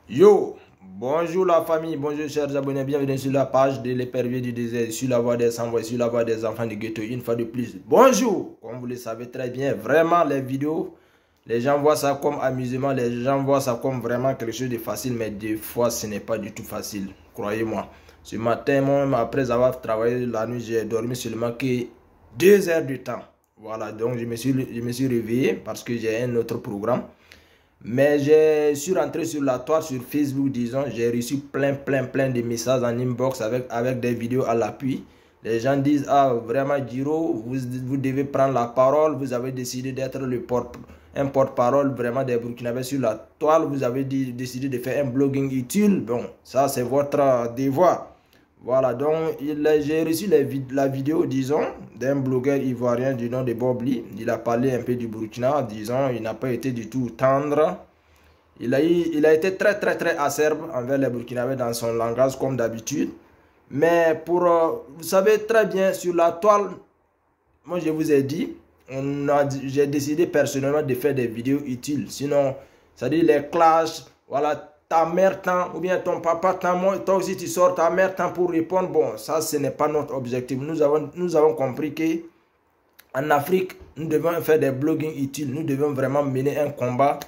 Yo, bonjour la famille, bonjour chers abonnés, bienvenue sur la page de l'épervier du désert, sur la voie des sans-voix, sur la voie des enfants du ghetto, une fois de plus. Bonjour, comme vous le savez très bien, vraiment les vidéos, les gens voient ça comme amusement, les gens voient ça comme vraiment quelque chose de facile, mais des fois ce n'est pas du tout facile, croyez-moi. Ce matin, moi, après avoir travaillé la nuit, j'ai dormi seulement que 2 heures de temps. Voilà, donc je me suis réveillé parce que j'ai un autre programme. Mais je suis rentré sur la toile sur Facebook, disons, j'ai reçu plein de messages en inbox avec des vidéos à l'appui. Les gens disent, ah vraiment Giro, vous devez prendre la parole, vous avez décidé d'être un porte-parole vraiment des Burkinabés sur la toile, vous avez décidé de faire un blogging utile. Bon, ça c'est votre devoir. Voilà, donc j'ai reçu la vidéo, disons, d'un blogueur ivoirien du nom de Bob Lee. Il a parlé un peu du Burkina, disons, il n'a pas été du tout tendre. Il a été très acerbe envers les Burkinabés dans son langage comme d'habitude. Mais vous savez très bien, sur la toile, moi je vous ai dit, j'ai décidé personnellement de faire des vidéos utiles. Sinon, c'est-à-dire les clashs, voilà, ta mère tant, ou bien ton papa tant, toi aussi tu sors ta mère tant pour répondre. Bon, ça ce n'est pas notre objectif. Nous avons compris que en Afrique, nous devons faire des blogging utiles. Nous devons vraiment mener un combat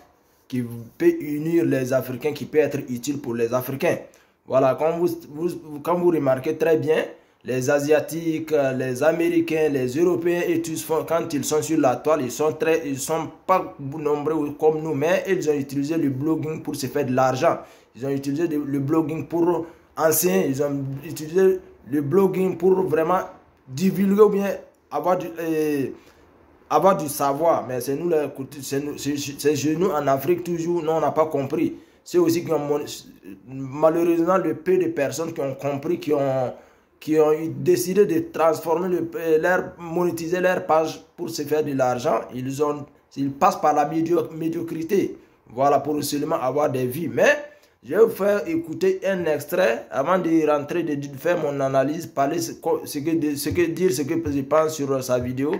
qui peut unir les Africains, qui peut être utile pour les Africains. Voilà, quand vous remarquez très bien, les Asiatiques, les Américains, les Européens et tous, quand ils sont sur la toile, ils sont pas nombreux comme nous, mais ils ont utilisé le blogging pour se faire de l'argent. Ils ont utilisé le blogging pour enseigner, ils ont utilisé le blogging pour vraiment divulguer ou bien avoir du savoir. Mais c'est nous, c'est chez nous en Afrique toujours, nous on n'a pas compris. C'est aussi que malheureusement le peu de personnes qui ont compris, qui ont décidé de transformer monétiser leur page pour se faire de l'argent. Ils passent par la médiocrité. Voilà, pour seulement avoir des vies. Mais je vais vous faire écouter un extrait avant de rentrer, de faire mon analyse, parler dire ce que je pense sur sa vidéo.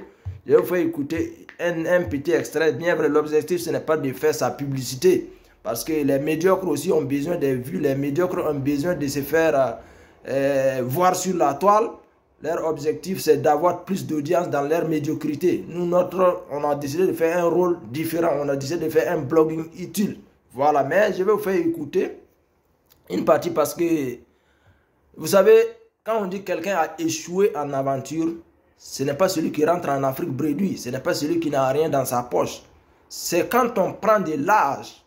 Je vais vous faire écouter un petit extrait. Bien vrai, l'objectif ce n'est pas de faire sa publicité. Parce que les médiocres aussi ont besoin des vues. Les médiocres ont besoin de se faire voir sur la toile. Leur objectif, c'est d'avoir plus d'audience dans leur médiocrité. Nous, on a décidé de faire un rôle différent. On a décidé de faire un blogging utile. Voilà, mais je vais vous faire écouter une partie parce que, vous savez, quand on dit que quelqu'un a échoué en aventure, ce n'est pas celui qui rentre en Afrique bredouille. Ce n'est pas celui qui n'a rien dans sa poche. C'est quand on prend de l'âge,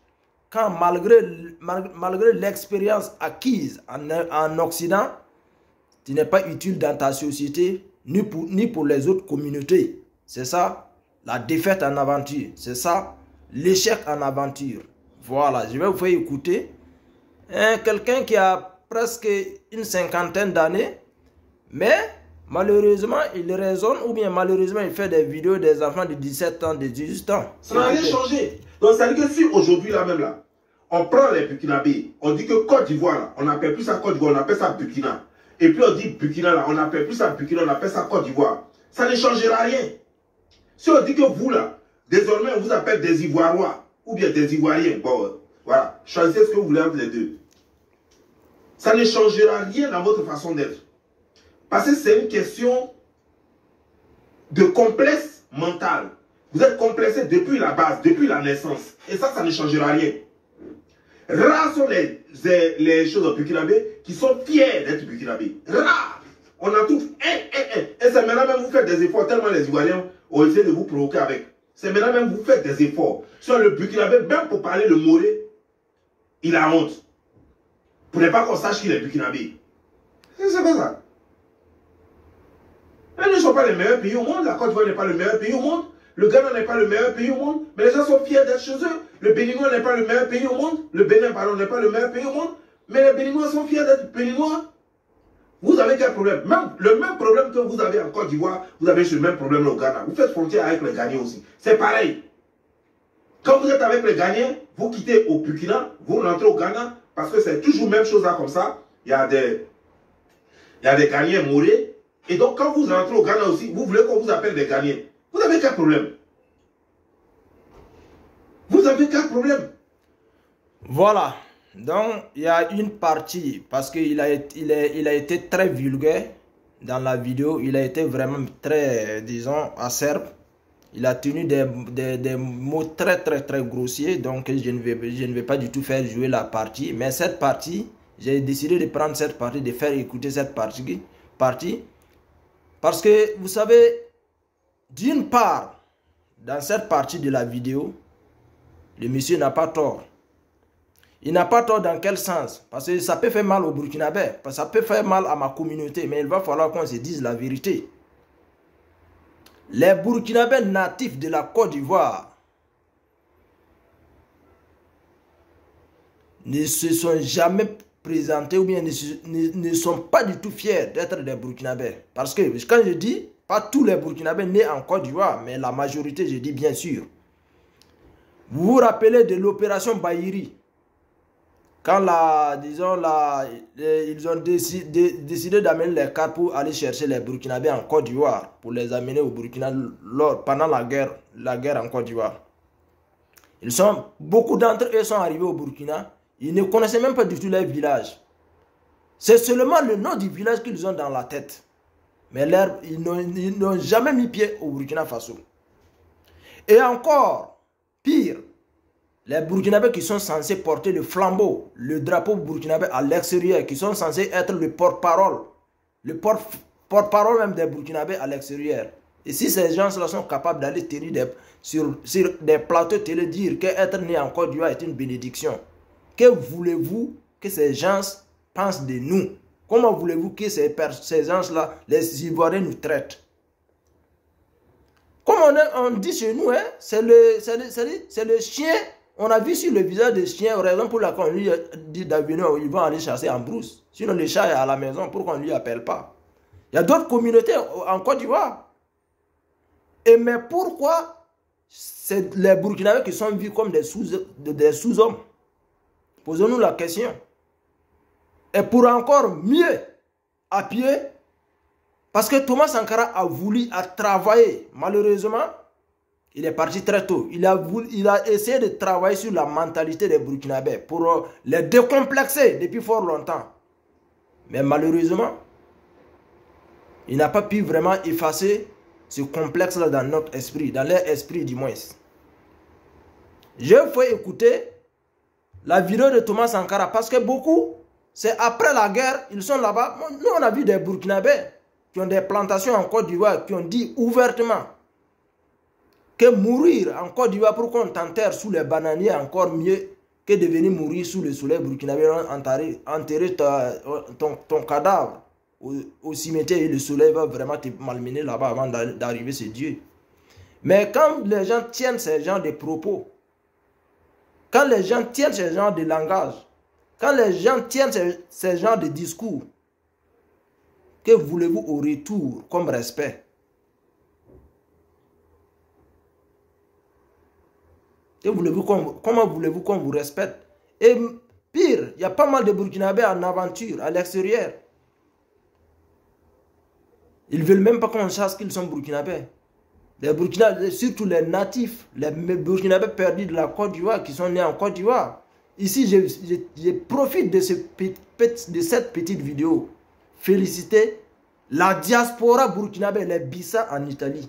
quand malgré l'expérience acquise en Occident, tu n'es pas utile dans ta société, ni pour les autres communautés. C'est ça, la défaite en aventure. C'est ça, l'échec en aventure. Voilà, je vais vous faire écouter quelqu'un qui a presque une cinquantaine d'années, mais malheureusement, il raisonne ou bien malheureusement, il fait des vidéos des enfants de 17 ans, de 18 ans. Ça n'a rien changé. Donc, ça veut dire que si aujourd'hui, là même, là, on prend les Burkinabés, on dit que Côte d'Ivoire, là, on n'appelle plus ça Côte d'Ivoire, on appelle ça Burkina. Et puis on dit Burkina, là, on n'appelle plus ça Burkina, on appelle ça Côte d'Ivoire. Ça ne changera rien. Si on dit que vous, là, désormais, on vous appelle des Ivoirois, ou bien des Ivoiriens, bon, voilà, choisissez ce que vous voulez entre les deux. Ça ne changera rien dans votre façon d'être. Parce que c'est une question de complexe mental. Vous êtes complexé depuis la base, depuis la naissance. Et ça ne changera rien. Rares sont les choses au Burkinabé qui sont fiers d'être Burkinabés. Rares. On en trouve un. Et c'est maintenant même vous faites des efforts, tellement les Ivoiriens ont essayé de vous provoquer avec. C'est maintenant même vous faites des efforts. Sur le Burkinabé, même pour parler le Moré, il a honte. Pour ne pas qu'on sache qu'il est Burkinabé. C'est pas ça. Elles ne sont pas les meilleurs pays au monde. La Côte d'Ivoire n'est pas le meilleur pays au monde. Le Ghana n'est pas le meilleur pays au monde. Mais les gens sont fiers d'être chez eux. Le Béninois n'est pas le meilleur pays au monde. Le Bénin, pardon, n'est pas le meilleur pays au monde. Mais les Béninois sont fiers d'être Béninois. Vous avez quel problème? Le même problème que vous avez en Côte d'Ivoire, vous avez ce même problème au Ghana. Vous faites frontière avec les Ghanéens aussi. C'est pareil. Quand vous êtes avec les Ghanéens, vous quittez au Burkina, vous rentrez au Ghana, parce que c'est toujours la même chose là comme ça. Il y a des Ghanéens morés. Et donc, quand vous rentrez au Ghana aussi, vous voulez qu'on vous appelle des Ghanéens. Vous avez quel problème? Vous avez quel problème? Voilà. Donc, il y a une partie, parce qu'il a été très vulgaire dans la vidéo, il a été vraiment très, disons, acerbe. Il a tenu des mots très grossiers, donc je ne vais pas du tout faire jouer la partie. Mais cette partie, j'ai décidé de prendre cette partie, de faire écouter cette partie. Parce que, vous savez, d'une part, dans cette partie de la vidéo, le monsieur n'a pas tort. Il n'a pas tort dans quel sens? Parce que ça peut faire mal aux Burkinabés, ça peut faire mal à ma communauté, mais il va falloir qu'on se dise la vérité. Les Burkinabés natifs de la Côte d'Ivoire ne se sont jamais présentés ou bien ne sont pas du tout fiers d'être des Burkinabés. Parce que quand je dis, pas tous les Burkinabés nés en Côte d'Ivoire, mais la majorité, je dis bien sûr. Vous vous rappelez de l'opération Bahiri? Quand ils ont décidé d'amener les cars pour aller chercher les Burkinabés en Côte d'Ivoire, pour les amener au Burkina pendant la guerre en Côte d'Ivoire. Beaucoup d'entre eux sont arrivés au Burkina, ils ne connaissaient même pas du tout leur village. C'est seulement le nom du village qu'ils ont dans la tête. Mais ils n'ont jamais mis pied au Burkina Faso. Et encore, pire, les Burkinabés qui sont censés porter le flambeau, le drapeau burkinabé à l'extérieur, qui sont censés être le porte-parole, porte-parole même des Burkinabés à l'extérieur. Et si ces gens-là sont capables d'aller sur des plateaux télé dire qu'être né en Côte d'Ivoire est une bénédiction, que voulez-vous que ces gens pensent de nous? Comment voulez-vous que ces gens-là, les Ivoiriens, nous traitent? Comme on dit chez nous, hein, c'est le chien. On a vu sur le visage des chiens, raison pour laquelle on lui dit d'avenir, ils vont aller chasser en brousse. Sinon, le chat est à la maison, pourquoi on ne lui appelle pas? Il y a d'autres communautés en Côte d'Ivoire. Mais pourquoi c'est les Burkinabés qui sont vus comme des sous-hommes? Posons-nous la question. Et pour encore mieux appuyer, parce que Thomas Sankara a voulu travailler, malheureusement, il est parti très tôt. Il a essayé de travailler sur la mentalité des Burkinabés pour les décomplexer depuis fort longtemps. Mais malheureusement, il n'a pas pu vraiment effacer ce complexe-là dans notre esprit, dans leur esprit du moins. Je vais écouter la vidéo de Thomas Sankara parce que beaucoup, c'est après la guerre, ils sont là-bas. Nous, on a vu des Burkinabés qui ont des plantations en Côte d'Ivoire, qui ont dit ouvertement que mourir en Côte d'Ivoire pour qu'on t'enterre sous les bananiers encore mieux que de venir mourir sous le soleil burkinabé, enterrer ton cadavre au cimetière et le soleil va vraiment te malmener là-bas avant d'arriver chez Dieu. Mais quand les gens tiennent ces genres de propos, quand les gens tiennent ces genres de langage, quand les gens tiennent ces genres de discours, que voulez-vous au retour comme respect? Comment voulez-vous qu'on vous respecte? Et pire, il y a pas mal de Burkinabés en aventure, à l'extérieur. Ils ne veulent même pas qu'on sache qu'ils sont Burkinabés. Les Burkinabés, surtout les natifs, les Burkinabés perdus de la Côte d'Ivoire, qui sont nés en Côte d'Ivoire. Ici, je profite de cette petite vidéo. Féliciter la diaspora burkinabé, les Bissa en Italie.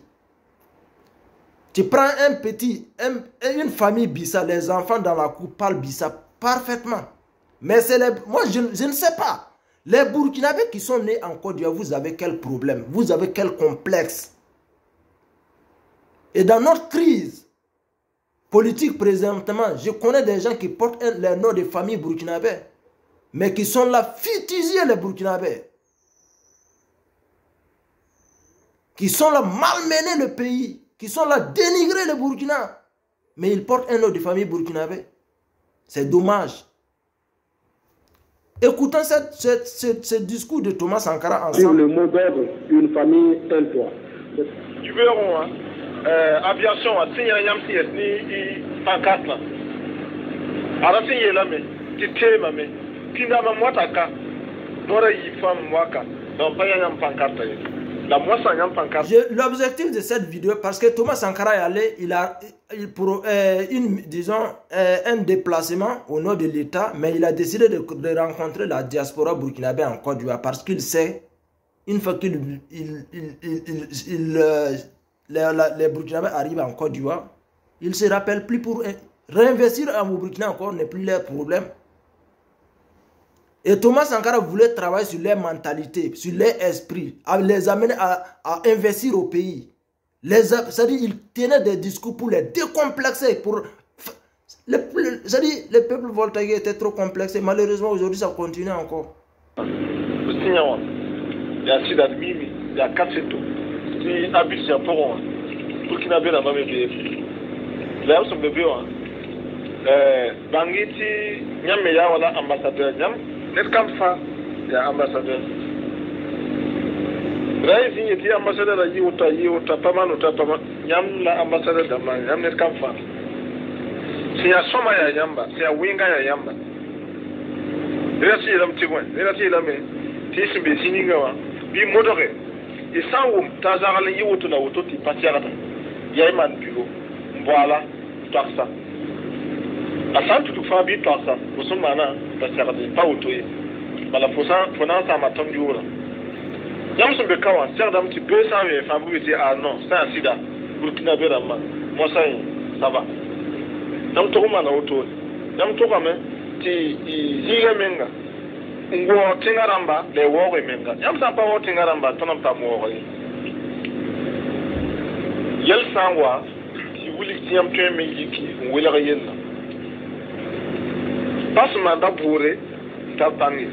Tu prends une famille Bissa, les enfants dans la cour parlent Bissa parfaitement. Mais moi, je ne sais pas. Les Burkinabés qui sont nés en Côte d'Ivoire, vous avez quel problème? Vous avez quel complexe? Et dans notre crise politique présentement, je connais des gens qui portent les noms de famille burkinabé, mais qui sont là fusiller les Burkinabés. Qui sont là malmener le pays, qui sont là dénigrer le Burkina. Mais ils portent un nom de famille burkinabé. C'est dommage. Écoutons ce discours de Thomas Sankara ensemble. Le mot d'ordre d'une famille, un toit. Tu veux, aviation, ni pancarte là. Alors, si il là, mais tu t'es, mais qui n'a pas moi ta carte. N'aurait y femme moi, donc pas y a un pancarte. La moi ça yam pancarte. L'objectif de cette vidéo, parce que Thomas Sankara est allé, pour disons un déplacement au nom de l'État, mais il a décidé de rencontrer la diaspora burkinabé en Côte d'Ivoire parce qu'il sait, une fois que les Burkinabés arrivent en Côte d'Ivoire, ils ne se rappellent plus pour réinvestir au Burkina encore n'est plus leur problème. Et Thomas Sankara voulait travailler sur leur mentalité, sur leur esprit, à les amener à investir au pays. C'est-à-dire il tenait des discours pour les décomplexer. C'est-à-dire le peuple voltaïque était trop complexé. Malheureusement, aujourd'hui, ça continue encore. Il y a Sidat Mimi, il y a Katseto, il y a Abidjan Poron, Burkinabé n'a pas bébé. Là, son bébé, Bangiti, Nyammeya, voilà, ambassadeur Nyam. Net Kamfa, il y a ambassadeur. Raïs, il était ambassadeur à Yota, Paman, Yam, la ambassadeur d'Aman, Yam Net Kamfa. C'est à Somaya Yamba, c'est à Winga Yamba. Merci, il a un petit coin, merci, il a mis. Si c'est Bessinigawa, bi modéré. Et ça, Tazarali Yoto, la Auto, tu patiara. Yayman Bureau, voilà, Tarsa. A sant tu fa bi tasa musumana ta sarade pa otoye bala fonan sa matam diora yam so be kawa serdam ti 200 fa bu ti ah non ça sida Burkina be rama mo sai ça va dam to ma na oto dam to kame ti higa menga ngo tingaramba le wo menga yam sa pa wo tingaramba tonam ta mo wo yel sangwa ti wuli ti yam to me yiki wala yenna Passe manda bourré, tapangi.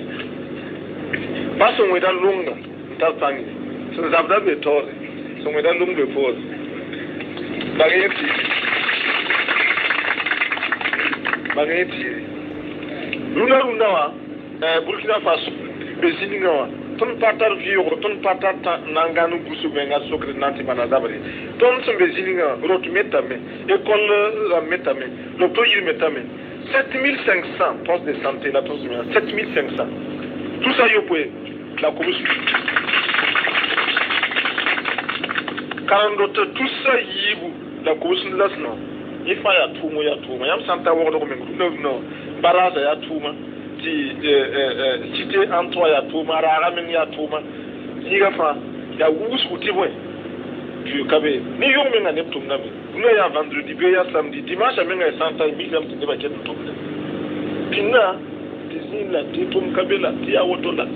Passe on dans lunga, tapangi. So zabda be tore. So on dans lunga for. Bageti. Luna wa Burkina Faso bezininga wa. Ton patar viyo, ton patar nanganu gusu benga sokre nanti manadabri. Ton son bezininga rot metame, école la metame, le toyir metame. 7500 postes de santé, la 7500. Tout ça, vous pouvez. La commission. 40 tout ça, la commission de la non. Il faut y a tout, il y a tout. Il y a Santa Ward, non. Barrage, il y a tout. Cité Antoine, il y a tout. Maramen, il y a tout. Il y a où tu vois. Ni yo menga ne tumna me uno ya vendredi be ya samedi dimanche menga santa million tinde ba ketu tumna pina tisina titum kabela tia wotola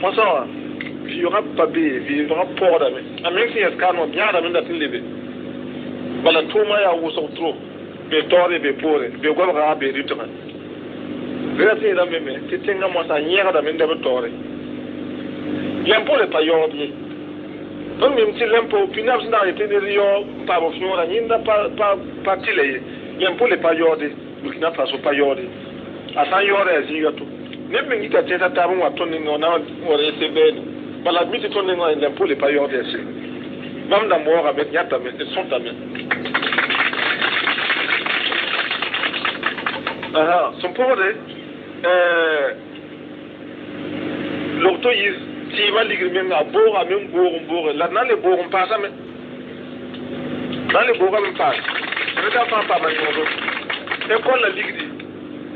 pasawa vivra pabe vivra porda me amen si eskano bien da menda tilebe bala tuma ya wo so tro be tore be pore be gobra be ritma grati da meme titinga mo sa nyera da menda be tore l'impôt le payodi. Donc même si l'impôt final n'a été délié par au final, il n'a pas tiré. L'impôt le payodi, Burkina Faso payodi. À 100 euros, il y a tout. Même si tu as été à Taron, à ton nom, on a recevé. Mais la mise de ton nom, l'impôt le payodi. Même dans mort avec Yatame, ils sont amis. Son pauvre, l'autoïs. Si va ligrimen à bord à même bord là dans les bords on passe mais dans les bords on passe mais ça pas mal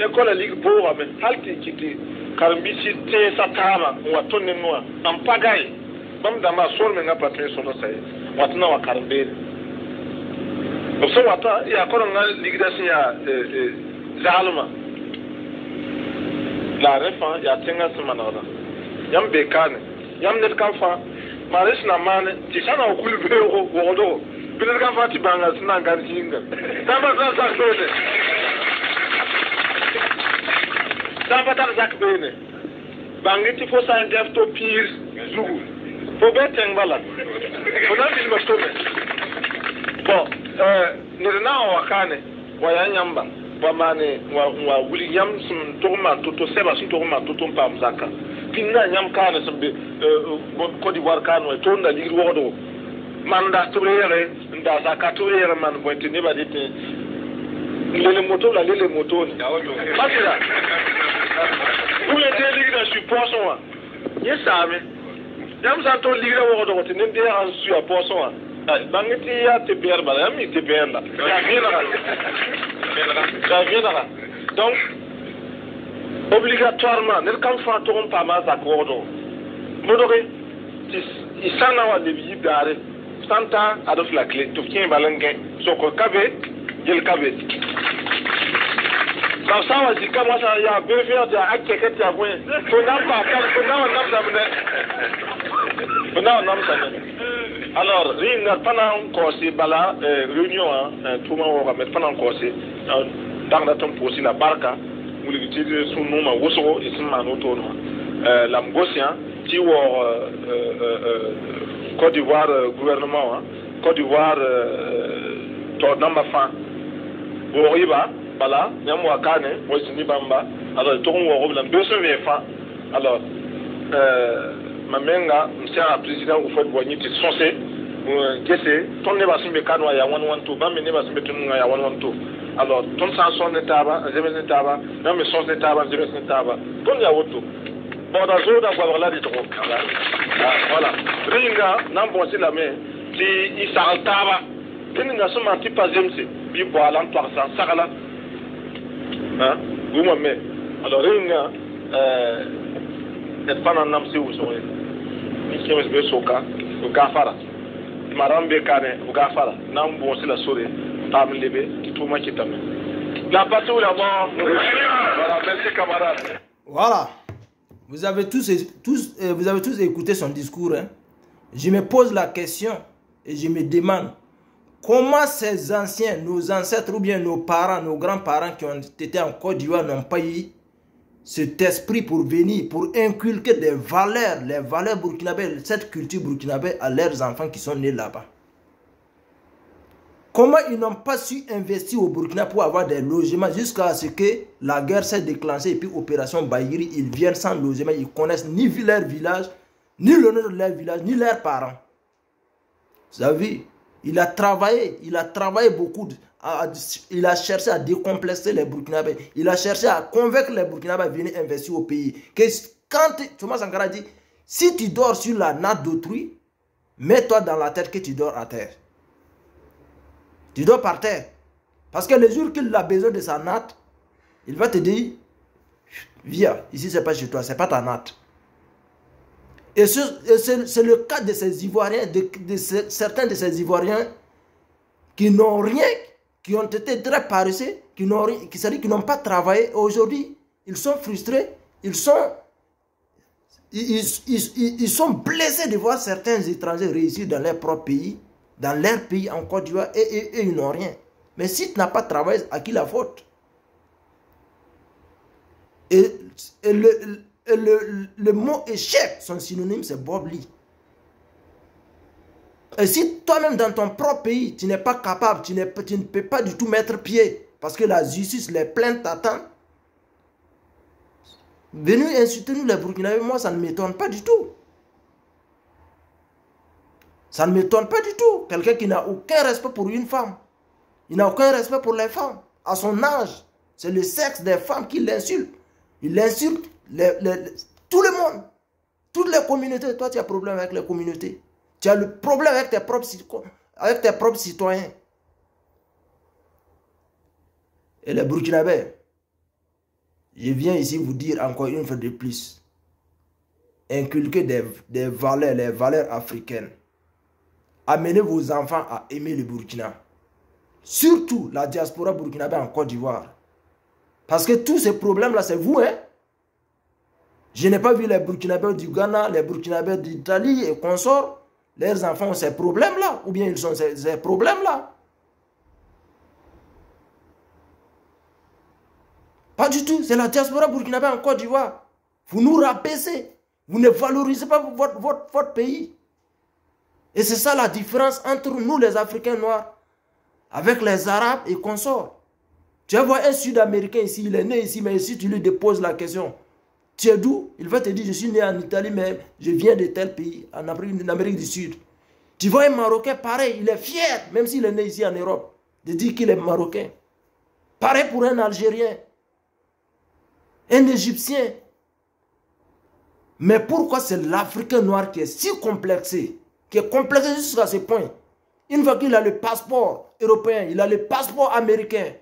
école la ligue bord mais halti kiti karambisi te satama wa tonne noa en pagaille même dans ma sol mais n'a pas très son ça watna wa karambe so wata ya ko nga ligue da sia zalma la refa ya tenga semana yam bekane yam net kamfa maris na mane ti sana okulu bero wodo bilet kamfa ti banga sina garjinga tamba sa khode tamba ta zak bene bangi ti fo sa def to pire zugu fo beteng bala fo na bil mastome bon nirna wakane wayanyamba bamane wa William sun toma toto seba sun toma toto pam zaka pinna nyam kana sambe Côte d'Ivoire kanu to nda ligri wodo manda tourere nda zaka tourere man bonte ne ba dite lele moto ni pasira vous les ligri na support so wa yesame Yam santo liga wo do tin ndi an su ya poso wa. Bangiti ya TPR bala yam mi TPR la. Ça vient là. Donc obligatoirement ne kan fa to on pas ma za ko do. Modore il s'en a de vie d'arrêt. Santa adof la clé to kien balangue soko kabe jël kabe. Quand ça va dire comment ça y a vérifié de acte que tu as vu. Faut n'a pas alors, il n'a pas encore ces bala réunion tout le monde va mettre pas encore ces dans la tombe aussi la barca où les utilisent son nom à Woso et son nom autonome. La Mgosia qui Côte d'Ivoire gouvernement Côte d'Ivoire ton nom fin Boriba bala nyamwa kane Wosini Bamba alors tout le monde va 220 francs alors Mamenga, monsieur le président, vous faites voyer qui sont censés, ton ne va se mettre à ya 112, ba mene va se mettre à 112. Alors, ton sanson netaba, zeme netaba, non mais son netaba, zeme netaba, ton ya auto. Bon, dans le dans quoi là des trop. Voilà. Ringa, n'en bon c'est la main, si il s'arrêtaba, tenga son menti pas zemse, bi bois l'antoir ça, sagala. Hein? Vous m'aimez. Alors, Ringa, et pas un homme si vous serez. Ni qui me soka, vous gafara. Marambe kane, vous gafara. Nam bon c'est la soirée. Tam lebe, tout moi qui t'amène. La partie où la mort. Voilà, merci camarade. Voilà. Vous avez tous écouté son discours. Hein? Je me pose la question et je me demande comment ces anciens, nos ancêtres ou bien nos parents, nos grands-parents qui ont été en Côte d'Ivoire n'ont pas eu cet esprit pour venir, pour inculquer des valeurs, les valeurs burkinabées, cette culture burkinabé à leurs enfants qui sont nés là-bas. Comment ils n'ont pas su investir au Burkina pour avoir des logements jusqu'à ce que la guerre s'est déclenchée et puis opération Bayiri, ils viennent sans logement, ils connaissent ni leur village, ni le nom de leur village, ni leurs parents. Vous avez vu, il a travaillé beaucoup. Il a cherché à décomplexer les Burkinabés. Il a cherché à convaincre les Burkinabés à venir investir au pays. Quand Thomas Sankara dit, si tu dors sur la natte d'autrui, mets-toi dans la tête que tu dors à terre. Tu dors par terre. Parce que le jour qu'il a besoin de sa natte, il va te dire, viens, ici c'est pas chez toi, c'est pas ta natte. Et c'est le cas de ces Ivoiriens, certains de ces Ivoiriens qui n'ont rien, qui ont été très paresseux, qui n'ont pas travaillé. Aujourd'hui, ils sont frustrés, ils sont blessés de voir certains étrangers réussir dans leur propre pays, dans leur pays en Côte d'Ivoire, et ils n'ont rien. Mais si tu n'as pas travaillé, à qui la faute? Et le mot échec, son synonyme, c'est Bob Lee. Et si toi-même dans ton propre pays, tu n'es pas capable, tu ne peux pas du tout mettre pied, parce que la justice, les plaintes t'attendent, venez insulter nous les Burkinabés, moi ça ne m'étonne pas du tout. Ça ne m'étonne pas du tout. Quelqu'un qui n'a aucun respect pour une femme, il n'a aucun respect pour les femmes. À son âge, c'est le sexe des femmes qui l'insulte. Il insulte tout le monde, toutes les communautés. Toi, tu as problème avec les communautés. Tu as le problème avec tes propres citoyens. Et les Burkinabés, je viens ici vous dire encore une fois de plus, inculquer des valeurs, les valeurs africaines. Amenez vos enfants à aimer le Burkina. Surtout la diaspora burkinabé en Côte d'Ivoire. Parce que tous ces problèmes-là, c'est vous, hein? Je n'ai pas vu les Burkinabés du Ghana, les Burkinabés d'Italie et consorts. Leurs enfants ont ces problèmes-là, ou bien ils ont ces problèmes-là. Pas du tout, c'est la diaspora burkinabé en Côte d'Ivoire. Vous nous rabaissez, vous ne valorisez pas votre pays. Et c'est ça la différence entre nous les Africains noirs, avec les Arabes et consorts. Tu vas voir un Sud-Américain ici, il est né ici, mais si tu lui déposes la question, tu es d'où? Il va te dire, je suis né en Italie, mais je viens de tel pays, en Amérique du Sud. Tu vois un Marocain, pareil, il est fier, même s'il est né ici en Europe, de dire qu'il est Marocain. Pareil pour un Algérien, un Égyptien. Mais pourquoi c'est l'Africain noir qui est si complexé, qui est complexé jusqu'à ce point? Une fois qu'il a le passeport européen, il a le passeport américain,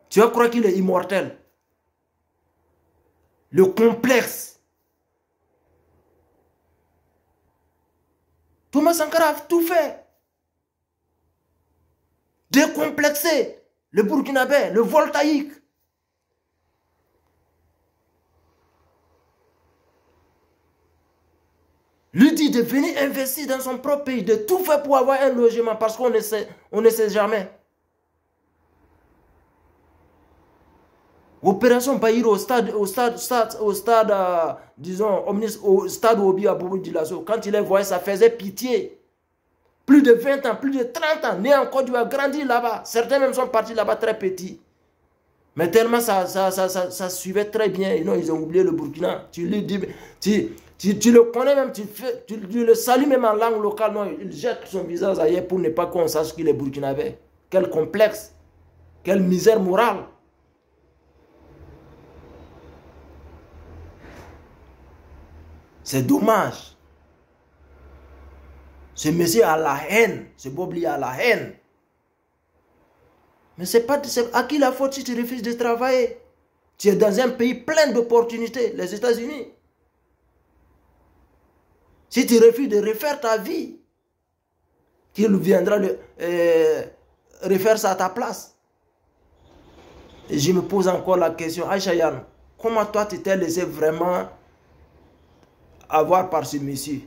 tu vas croire qu'il est immortel. Le complexe. Thomas Sankara a tout fait. Décomplexé. Le Burkinabé, le voltaïque. Lui dit de venir investir dans son propre pays, de tout faire pour avoir un logement parce qu'on ne sait jamais. Opération Bahir disons, au stade Obi à Bobo Dioulasso, quand il les voyait, ça faisait pitié. Plus de 20 ans, plus de 30 ans, né en Côte d'Ivoire, grandi là-bas. Certains même sont partis là-bas très petits. Mais tellement ça suivait très bien. Et non, ils ont oublié le Burkina. Tu lui dis, tu le connais même, tu le salues même en langue locale. Non, il jette son visage ailleurs pour ne pas qu'on sache qu'il est burkinabé. Quel complexe, quelle misère morale. C'est dommage. Ce monsieur a la haine. Ce Bobli a la haine. Mais c'est à qui la faute si tu refuses de travailler? Tu es dans un pays plein d'opportunités, les États-Unis. Si tu refuses de refaire ta vie, qui viendra refaire ça à ta place? Et je me pose encore la question, Aïcha Yann, comment toi tu t'es laissé vraiment avoir par ce monsieur?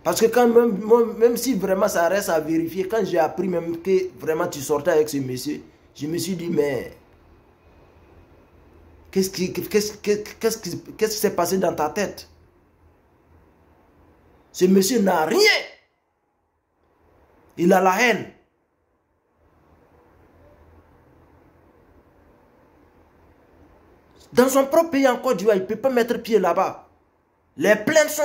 Parce que quand même si vraiment ça reste à vérifier, quand j'ai appris même que vraiment tu sortais avec ce monsieur, je me suis dit, mais qu'est-ce qui s'est passé dans ta tête? Ce monsieur n'a rien. Il a la haine. Dans son propre pays en Côte d'Ivoire, il ne peut pas mettre pied là-bas. Les plaintes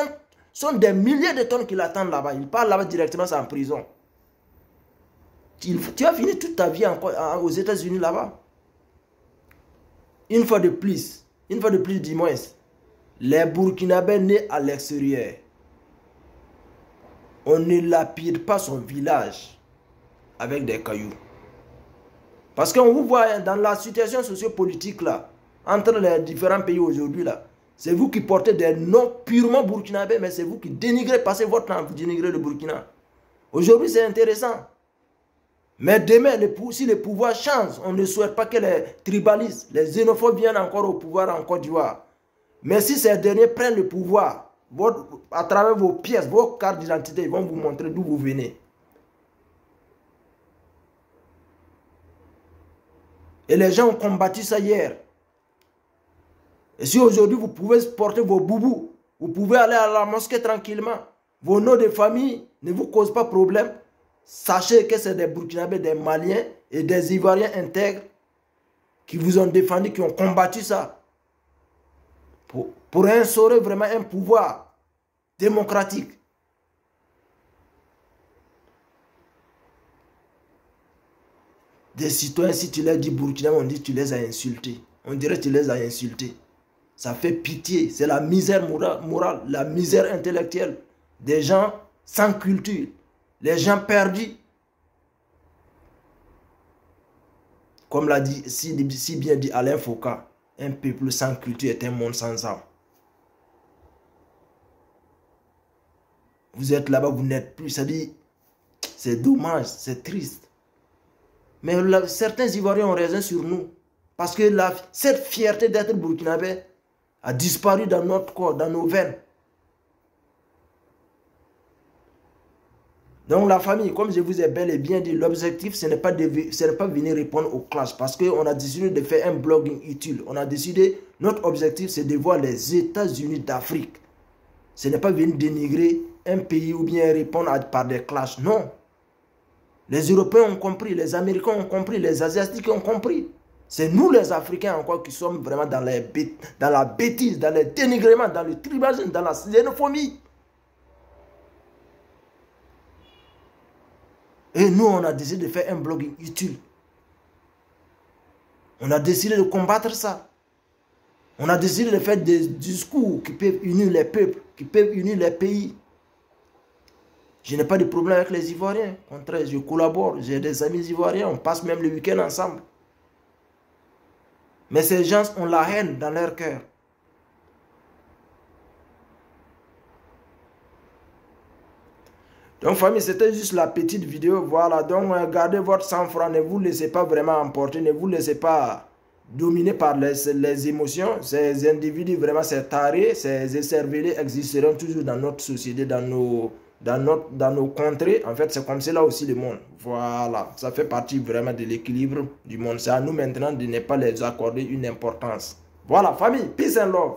sont des milliers de tonnes qui l'attendent là-bas. Il part là-bas directement, c'est en prison. Tu as fini toute ta vie aux États-Unis là-bas. Une fois de plus du moins, les Burkinabés nés à l'extérieur, on ne lapide pas son village avec des cailloux. Parce qu'on vous voit dans la situation sociopolitique là, entre les différents pays aujourd'hui là, c'est vous qui portez des noms purement burkinabés, mais c'est vous qui dénigrez, passez votre temps à dénigrer le Burkina. Aujourd'hui, c'est intéressant. Mais demain, si le pouvoir change, on ne souhaite pas que les tribalistes, les xénophobes viennent encore au pouvoir en Côte d'Ivoire. Mais si ces derniers prennent le pouvoir, à travers vos pièces, vos cartes d'identité, ils vont vous montrer d'où vous venez. Et les gens ont combattu ça hier. Et si aujourd'hui vous pouvez porter vos boubous, vous pouvez aller à la mosquée tranquillement, vos noms de famille ne vous causent pas problème, sachez que c'est des Burkinabés, des Maliens et des Ivoiriens intègres qui vous ont défendu, qui ont combattu ça. Pour instaurer vraiment un pouvoir démocratique. Des citoyens, si tu leur dis Burkinabé, on dit que tu les as insultés. On dirait que tu les as insultés. Ça fait pitié. C'est la misère morale, la misère intellectuelle. Des gens sans culture. Les gens perdus. Comme l'a dit, si bien dit Alain Foucault, un peuple sans culture est un monde sans âme. Vous êtes là-bas, vous n'êtes plus. Ça dit, c'est dommage, c'est triste. Mais certains Ivoiriens ont raison sur nous. Parce que cette fierté d'être burkinabé a disparu dans notre corps, dans nos veines. Donc la famille, comme je vous ai bel et bien dit, l'objectif, ce n'est pas venir répondre aux clashs. Parce qu'on a décidé de faire un blogging utile. On a décidé, notre objectif, c'est de voir les États-Unis d'Afrique. Ce n'est pas venir dénigrer un pays ou bien répondre par des clashs. Non. Les Européens ont compris, les Américains ont compris, les Asiatiques ont compris. C'est nous les Africains encore qui sommes vraiment dans la bêtise, dans le dénigrement, dans le tribalisme, dans la xénophobie. Et nous, on a décidé de faire un blogging utile. On a décidé de combattre ça. On a décidé de faire des discours qui peuvent unir les peuples, qui peuvent unir les pays. Je n'ai pas de problème avec les Ivoiriens. Au contraire, je collabore. J'ai des amis Ivoiriens. On passe même le week-end ensemble. Mais ces gens ont la haine dans leur cœur. Donc, famille, c'était juste la petite vidéo. Voilà. Donc, gardez votre sang-froid. Ne vous laissez pas vraiment emporter. Ne vous laissez pas dominer par les émotions. Ces individus, vraiment, ces tarés, ces écervelés existeront toujours dans notre société, dans nos contrées. En fait, c'est comme cela aussi le monde. Voilà. Ça fait partie vraiment de l'équilibre du monde. C'est à nous maintenant de ne pas les accorder une importance. Voilà, famille. Peace and love.